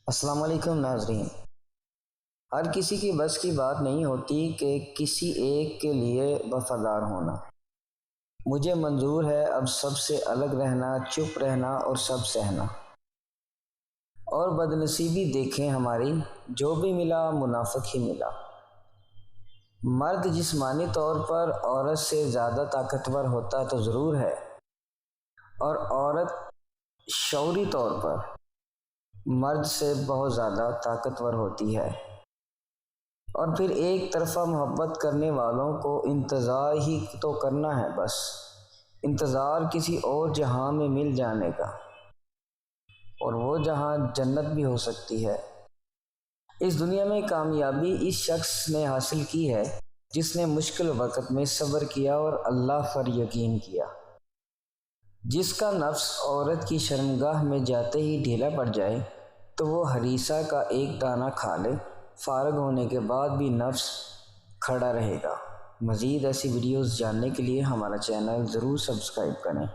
السلام علیکم ناظرین۔ ہر کسی کی بس کی بات نہیں ہوتی کہ کسی ایک کے لیے وفادار ہونا۔ مجھے منظور ہے اب سب سے الگ رہنا، چپ رہنا اور سب سہنا۔ اور بدنصیبی دیکھیں ہماری، جو بھی ملا منافق ہی ملا۔ مرد جسمانی طور پر عورت سے زیادہ طاقتور ہوتا تو ضرور ہے، اور عورت شعوری طور پر مرد سے بہت زیادہ طاقتور ہوتی ہے۔ اور پھر ایک طرفہ محبت کرنے والوں کو انتظار ہی تو کرنا ہے، بس انتظار کسی اور جہاں میں مل جانے کا، اور وہ جہاں جنت بھی ہو سکتی ہے۔ اس دنیا میں کامیابی اس شخص نے حاصل کی ہے جس نے مشکل وقت میں صبر کیا اور اللہ پر یقین کیا۔ جس کا نفس عورت کی شرمگاہ میں جاتے ہی ڈھیلا پڑ جائے تو وہ ہریسہ کا ایک دانہ کھا لے، فارغ ہونے کے بعد بھی نفس کھڑا رہے گا۔ مزید ایسی ویڈیوز جاننے کے لیے ہمارا چینل ضرور سبسکرائب کریں۔